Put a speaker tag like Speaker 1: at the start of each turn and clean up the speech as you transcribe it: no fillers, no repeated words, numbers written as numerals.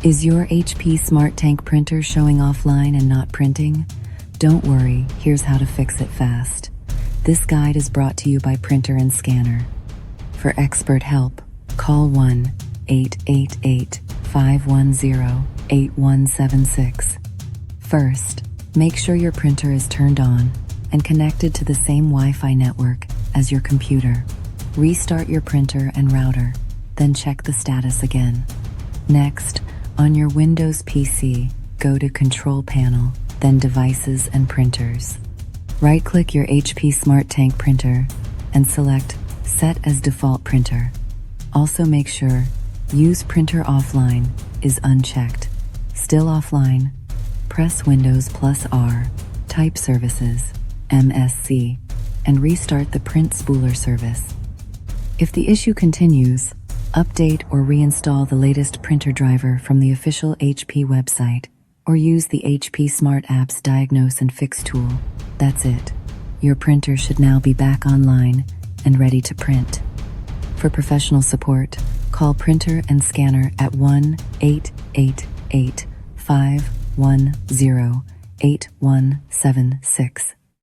Speaker 1: Is your HP Smart Tank printer showing offline and not printing? Don't worry, here's how to fix it fast. This guide is brought to you by Printer and Scanner. For expert help, call 1-888-510-8176. First, make sure your printer is turned on and connected to the same Wi-Fi network as your computer. Restart your printer and router, then check the status again. Next, on your Windows PC, go to Control Panel, then Devices and Printers. Right-click your HP Smart Tank printer and select Set as Default Printer. Also make sure Use Printer Offline is unchecked. Still offline? Press Windows plus R, type Services, MSC, and restart the Print Spooler service. If the issue continues, update or reinstall the latest printer driver from the official HP website, or use the HP Smart Apps Diagnose and Fix tool. That's it. Your printer should now be back online and ready to print. For professional support, call Printer and Scanner at 1-888-510-8176.